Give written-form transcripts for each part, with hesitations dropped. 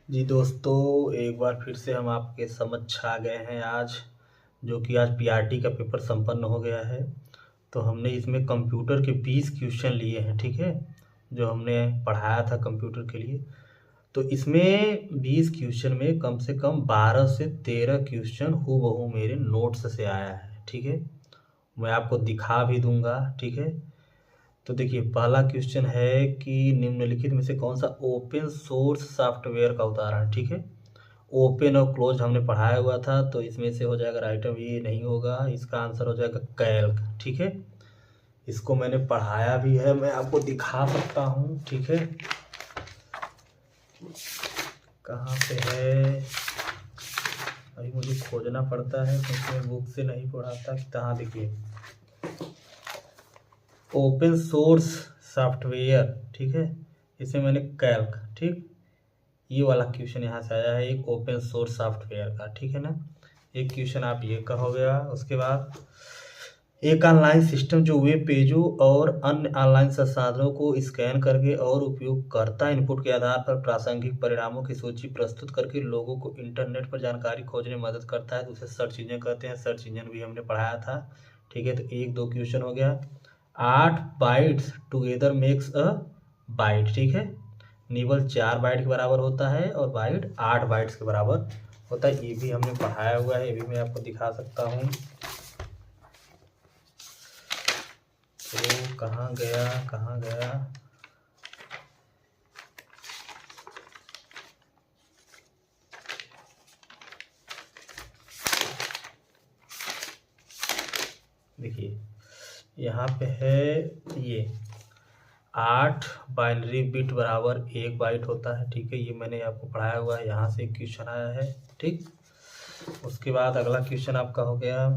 जी दोस्तों, एक बार फिर से हम आपके समक्ष आ गए हैं आज, जो कि आज पीआरटी का पेपर संपन्न हो गया है। तो हमने इसमें कंप्यूटर के 20 क्वेश्चन लिए हैं, ठीक है, जो हमने पढ़ाया था कंप्यूटर के लिए। तो इसमें 20 क्वेश्चन में कम से कम 12 से 13 क्वेश्चन हूबहू मेरे नोट्स से आया है, ठीक है। मैं आपको दिखा भी दूंगा, ठीक है। तो देखिए, पहला क्वेश्चन है कि निम्नलिखित में से कौन सा ओपन सोर्स सॉफ्टवेयर का उदाहरण, ठीक है। ओपन और क्लोज हमने पढ़ाया हुआ था, तो इसमें से हो जाएगा राइट, ये नहीं होगा, इसका आंसर हो जाएगा कैल्क, ठीक है। इसको मैंने पढ़ाया भी है, मैं आपको दिखा सकता हूँ, ठीक है। कहाँ पे है, अभी मुझे खोजना पड़ता है क्योंकि मैं बुक से नहीं पढ़ाता। कहाँ, देखिए, ओपन सोर्स सॉफ्टवेयर, ठीक है। इसमें मैंने कैल्क, ठीक, ये वाला क्वेश्चन यहाँ से आया है, एक ओपन सोर्स सॉफ्टवेयर का, ठीक है ना। एक क्वेश्चन आप ये का हो गया। उसके बाद एक ऑनलाइन सिस्टम जो वेब पेजों और अन्य ऑनलाइन संसाधनों को स्कैन करके और उपयोगकर्ता इनपुट के आधार पर प्रासंगिक परिणामों की सूची प्रस्तुत करके लोगों को इंटरनेट पर जानकारी खोजने में मदद करता है, तो उसे सर्च इंजन कहते हैं। सर्च इंजन भी हमने पढ़ाया था, ठीक है। तो एक दो क्वेश्चन हो गया। 8 bytes together makes a byte, ठीक है। निबल 4 बाइट के बराबर होता है और बाइट 8 बाइट्स के बराबर होता है, ये भी हमने पढ़ाया हुआ है, ये भी मैं आपको दिखा सकता हूँ। तो कहाँ गया, कहाँ गया, देखिए यहाँ पे है, ये 8 बाइनरी बिट बराबर 1 बाइट होता है, ठीक है। ये मैंने आपको पढ़ाया हुआ है, यहाँ से क्वेश्चन आया है, ठीक। उसके बाद अगला क्वेश्चन आपका हो गया,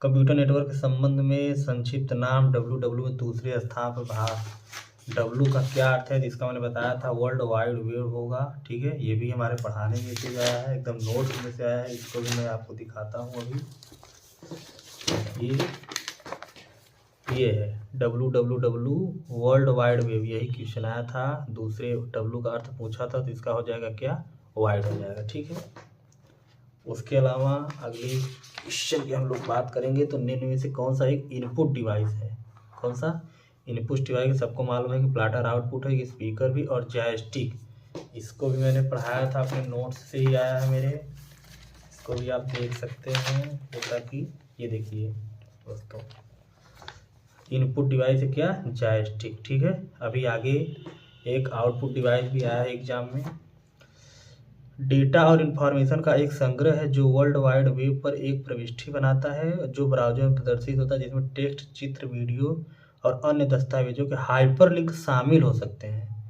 कंप्यूटर नेटवर्क के संबंध में संक्षिप्त नाम डब्ल्यू में दूसरे स्थान पर भाग डब्ल्यू का क्या अर्थ है, जिसका मैंने बताया था वर्ल्ड वाइड वेब होगा, ठीक है। ये भी हमारे पढ़ाने में से आया है, एकदम नोट्स में से आया है। इसको भी मैं आपको दिखाता हूँ अभी। ये है डब्ल्यू वर्ल्ड वाइड वेब, यही क्वेश्चन आया था। दूसरे डब्ल्यू का अर्थ पूछा था, तो इसका हो जाएगा क्या, वाइड हो जाएगा, ठीक है। उसके अलावा अगली क्वेश्चन की हम लोग बात करेंगे, तो निम्न में से कौन सा एक इनपुट डिवाइस है, कौन सा इनपुट डिवाइस, सबको मालूम है कि प्लाटर आउटपुट है, कि स्पीकर भी और जॉयस्टिक। इसको भी मैंने पढ़ाया था, अपने नोट्स से ही आया है मेरे। इसको भी आप देख सकते हैं, जैसा कि ये देखिए दोस्तों, इनपुट डिवाइस है क्या, जॉयस्टिक, ठीक है। अभी आगे एक आउटपुट डिवाइस भी आया है एग्जाम में। डेटा और इन्फॉर्मेशन का एक संग्रह है जो वर्ल्ड वाइड वेब पर एक प्रविष्टि बनाता है, जो ब्राउज़र में प्रदर्शित होता है, जिसमें टेक्स्ट, चित्र, वीडियो और अन्य दस्तावेजों के हाइपरलिंक शामिल हो सकते हैं।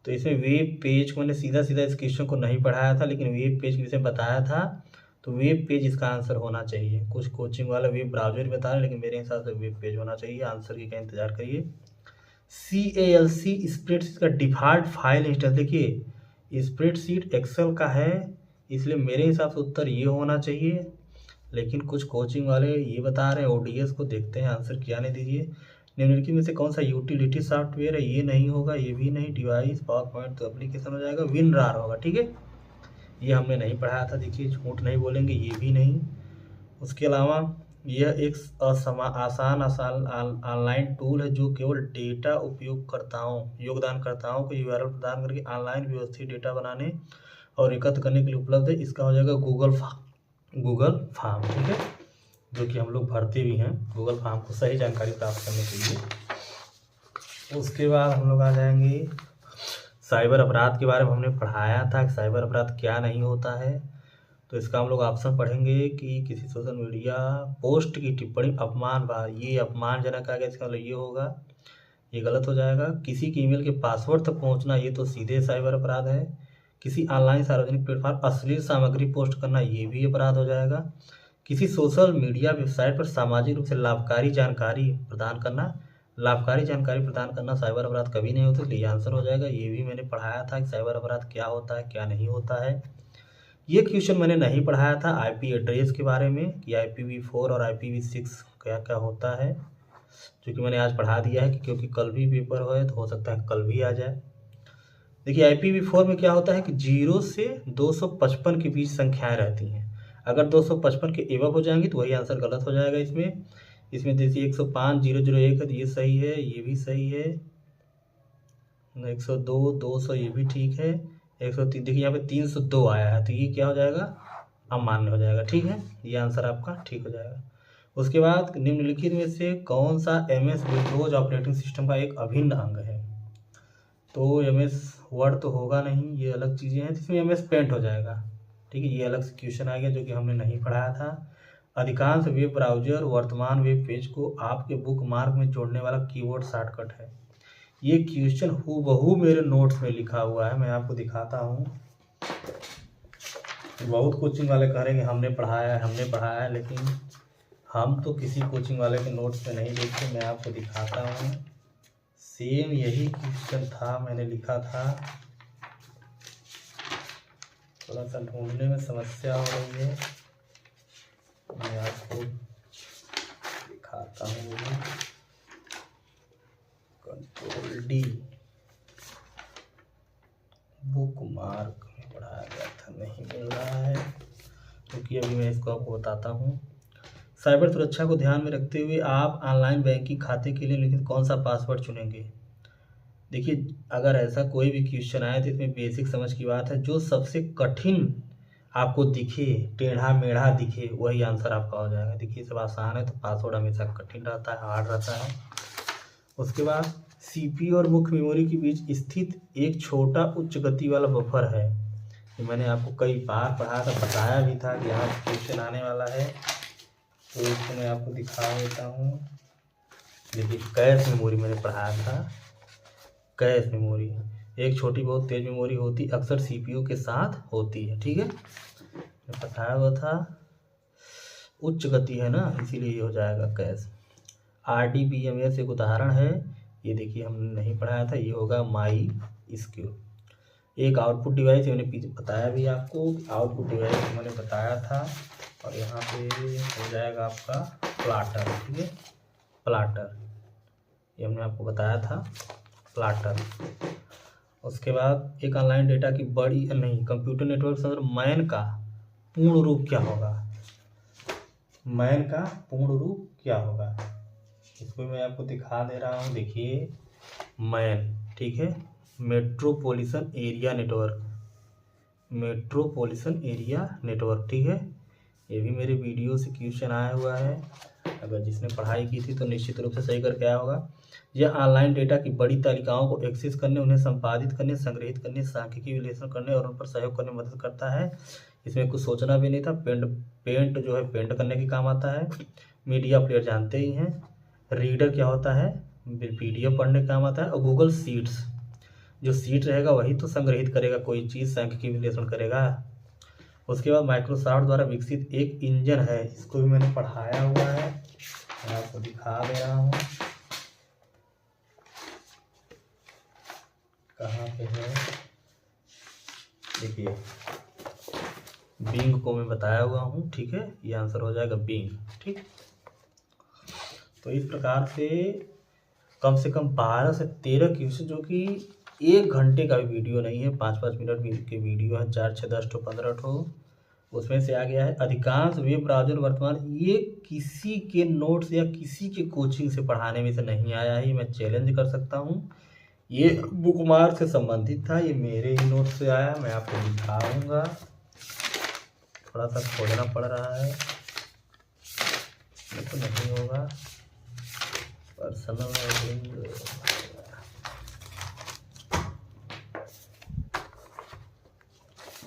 तो इसमें वेब पेज को मैंने सीधा सीधा इस क्वेश्चन को नहीं पढ़ाया था, लेकिन वेब पेज के विषय में बताया था, तो वेब पेज इसका आंसर होना चाहिए। कुछ कोचिंग वाला वेब ब्राउज़र बता रहे हैं, लेकिन मेरे हिसाब से वेब पेज होना चाहिए। आंसर की का इंतजार करिए। CALC स्प्रेडशीट का डिफ़ॉल्ट फाइल इंस्टॉल, देखिए स्प्रेडशीट एक्सेल का है, इसलिए मेरे हिसाब से उत्तर ये होना चाहिए। लेकिन कुछ कोचिंग वाले ये बता रहे हैं ODS को, देखते हैं आंसर क्या नहीं। दीजिए, निम्नलिखित में से कौन सा यूटिलिटी सॉफ्टवेयर है, ये नहीं होगा, ये भी नहीं। डिवाइस, पावर पॉइंट तो एप्लीकेशन हो जाएगा, WinRAR होगा, ठीक है। ये हमने नहीं पढ़ाया था, देखिए झूठ नहीं बोलेंगे, ये भी नहीं। उसके अलावा यह एक आसान ऑनलाइन टूल है जो केवल डेटा उपयोगकर्ताओं योगदानकर्ताओं को URL प्रदान करके ऑनलाइन व्यवस्थित डेटा बनाने और एकत्र करने के लिए उपलब्ध है। इसका हो जाएगा गूगल फार्म, ठीक है, जो कि हम लोग भरते भी हैं गूगल फार्म को सही जानकारी प्राप्त करने के लिए। उसके बाद हम लोग आ जाएंगे साइबर अपराध के बारे में। हमने पढ़ाया था कि साइबर अपराध क्या नहीं होता है, तो इसका हम लोग ऑप्शन पढ़ेंगे कि किसी सोशल मीडिया पोस्ट की टिप्पणी अपमान बा, ये अपमानजनक आ गया, इसका मतलब ये होगा, ये गलत हो जाएगा। किसी के ईमेल के पासवर्ड तक पहुंचना, ये तो सीधे साइबर अपराध है। किसी ऑनलाइन सार्वजनिक प्लेटफॉर्म अश्लील सामग्री पोस्ट करना, ये भी अपराध हो जाएगा। किसी सोशल मीडिया वेबसाइट पर सामाजिक रूप से लाभकारी जानकारी प्रदान करना, लाभकारी जानकारी प्रदान करना साइबर अपराध कभी नहीं होता, इसलिए आंसर हो जाएगा। ये भी मैंने पढ़ाया था कि साइबर अपराध क्या होता है, क्या नहीं होता है। ये क्वेश्चन मैंने नहीं पढ़ाया था IP एड्रेस के बारे में, कि IPv4 और IPv6 क्या क्या होता है, जो कि मैंने आज पढ़ा दिया है, कि क्योंकि कल भी पेपर है, तो हो सकता है कल भी आ जाए। देखिए IPv4 में क्या होता है कि 0 से 255 के बीच संख्याएं रहती हैं। अगर 255 के एबव हो जाएंगी तो वही आंसर गलत हो जाएगा। इसमें देखिए 105,001 है तो ये सही है, ये भी सही है। 102, 200 ये भी ठीक है। 103 देखिए यहाँ पे 302 आया है तो ये क्या हो जाएगा, अमान्य हो जाएगा। ठीक है, ये आंसर आपका ठीक हो जाएगा। उसके बाद निम्नलिखित में से कौन सा MS विंडोज ऑपरेटिंग सिस्टम का एक अभिन्न अंग है। तो MS वर्ड तो होगा नहीं, ये अलग चीज़ें हैं, जिसमें MS पेंट हो जाएगा। ठीक है, ये अलग से क्वेश्चन आ गया जो कि हमने नहीं पढ़ाया था। अधिकांश वेब ब्राउज़र वर्तमान वेब पेज को आपके बुकमार्क में जोड़ने वाला कीबोर्ड शॉर्टकट है। ये क्वेश्चन हूबहू मेरे नोट्स में लिखा हुआ है, मैं आपको दिखाता हूँ। बहुत कोचिंग वाले कह रहे हैं कि हमने पढ़ाया है, लेकिन हम तो किसी कोचिंग वाले के नोट्स में नहीं देखते। मैं आपको दिखाता हूँ, सेम यही क्वेश्चन था, मैंने लिखा था। थोड़ा सा ढूंढने में समस्या हो रही है, मैं आपको दिखाता हूँ। Ctrl+D बुकमार्क में पढ़ाया गया था, नहीं मिल रहा है क्योंकि अभी मैं इसको आपको बताता हूँ। साइबर सुरक्षा को ध्यान में रखते हुए आप ऑनलाइन बैंकिंग खाते के लिए लेकिन कौन सा पासवर्ड चुनेंगे। देखिए अगर ऐसा कोई भी क्वेश्चन आए तो इसमें बेसिक समझ की बात है, जो सबसे कठिन आपको दिखे, टेढ़ा मेढ़ा दिखे, वही आंसर आपका हो जाएगा। देखिए सब आसान है तो पासवर्ड हमेशा कठिन रहता है, हार्ड रहता है। उसके बाद CPU और मुख्य मेमोरी के बीच स्थित एक छोटा उच्च गति वाला बफर है। तो मैंने आपको कई बार पढ़ा था, बताया भी था कि यहाँ क्वेश्चन आने वाला है, तो इसको मैं आपको दिखा देता हूँ। देखिए कैश मेमोरी मैंने पढ़ाया था। कैश मेमोरी एक छोटी बहुत तेज मेमोरी होती, अक्सर CPU के साथ होती है। ठीक है, मैं बताया हुआ था, उच्च गति है ना, इसीलिए ये हो जाएगा कैश। RDBMS एक उदाहरण है, ये देखिए हमने नहीं पढ़ाया था, ये होगा माई स्क्यू। एक आउटपुट डिवाइस, मैंने पीछे बताया भी आपको, आउटपुट डिवाइस मैंने बताया था। और यहाँ पे हो जाएगा आपका प्लाटर। ठीक है, प्लाटर ये हमने आपको बताया था, प्लाटर। उसके बाद एक ऑनलाइन डेटा की बड़ी नहीं, कंप्यूटर नेटवर्क से मैन का पूर्ण रूप क्या होगा। मैन का पूर्ण रूप क्या होगा, इसको मैं आपको दिखा दे रहा हूँ। देखिए मैन, ठीक है, metropolitan area network, metropolitan area network. ठीक है, ये भी मेरे वीडियो से क्वेश्चन आया हुआ है, अगर जिसने पढ़ाई की थी तो निश्चित रूप से सही करके आया होगा। यह ऑनलाइन डेटा की बड़ी तालिकाओं को एक्सेस करने, उन्हें संपादित करने, संग्रहित करने, सांख्यिकीय विश्लेषण करने और उन पर सहयोग करने में मदद करता है। इसमें कुछ सोचना भी नहीं था। पेंट जो है पेंट करने के काम आता है। मीडिया प्लेयर जानते ही हैं। रीडर क्या होता है, PDF पढ़ने का काम आता है। और गूगल शीट्स, जो सीट रहेगा वही तो संग्रहित करेगा कोई चीज़, सांख्यिकीय विश्लेषण करेगा। उसके बाद माइक्रोसॉफ्ट द्वारा विकसित एक इंजन है, इसको भी मैंने पढ़ाया हुआ है, मैं आपको दिखा दे रहा हूँ। कहाँ पे है, देखिए बिंग को मैं बताया हुआ हूँ। ठीक है, ये आंसर हो जाएगा बिंग। ठीक, तो इस प्रकार से कम 12 से 13 क्वेश्चन, जो कि 1 घंटे का भी वीडियो नहीं है, 5-5 मिनट के वीडियो है, 4, 6, 10 ठो 15 ठो, उसमें से आ गया है। अधिकांश वेब ब्राउज़र वर्तमान, ये किसी के नोट्स या किसी के कोचिंग से पढ़ाने में से नहीं आया है, ये मैं चैलेंज कर सकता हूँ। ये बुकमार्क से संबंधित था, ये मेरे ही नोट से आया, मैं आपको दिखाऊंगा। थोड़ा सा खोजना पड़ रहा है, ये तो नहीं होगा। पर्सनल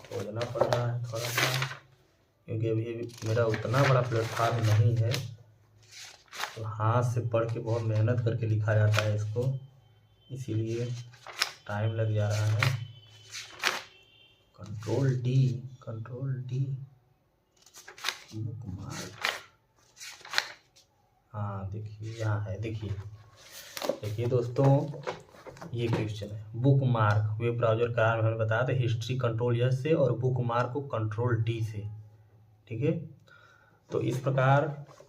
खोजना पड़ रहा है थोड़ा सा, क्योंकि अभी मेरा उतना बड़ा प्लेटफार्म नहीं है, तो हाथ से पढ़ के बहुत मेहनत करके लिखा जाता है इसको, इसीलिए टाइम लग जा रहा है। Ctrl+D बुकमार्क, हाँ देखिए यहाँ है। देखिए दोस्तों, ये क्वेश्चन है बुकमार्क वेब ब्राउज़र का मैंने बताया था, हिस्ट्री Ctrl+S से और बुकमार्क को Ctrl+D से। ठीक है, तो इस प्रकार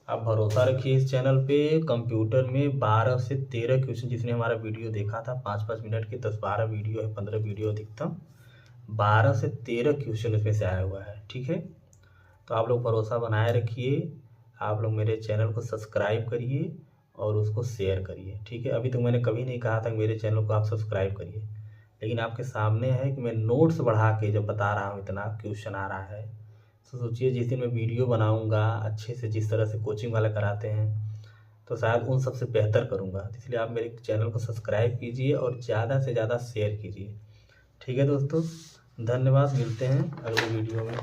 आप भरोसा रखिए इस चैनल पे। कंप्यूटर में 12 से 13 क्वेश्चन, जिसने हमारा वीडियो देखा था 5-5 मिनट के, 10-12 वीडियो है, 15 वीडियो अधिकतम, 12 से 13 क्वेश्चन इसमें से आया हुआ है। ठीक है, तो आप लोग भरोसा बनाए रखिए, आप लोग मेरे चैनल को सब्सक्राइब करिए और उसको शेयर करिए। ठीक है, अभी तक मैंने कभी नहीं कहा था कि मेरे चैनल को आप सब्सक्राइब करिए, लेकिन आपके सामने है कि मैं नोट्स बढ़ा के जब बता रहा हूँ, इतना क्वेश्चन आ रहा है, तो सोचिए जिस दिन मैं वीडियो बनाऊँगा अच्छे से, जिस तरह से कोचिंग वाले कराते हैं, तो शायद उन सबसे बेहतर करूँगा। इसलिए आप मेरे चैनल को सब्सक्राइब कीजिए और ज़्यादा से ज़्यादा शेयर कीजिए। ठीक है दोस्तों, धन्यवाद, मिलते हैं अगले वीडियो में।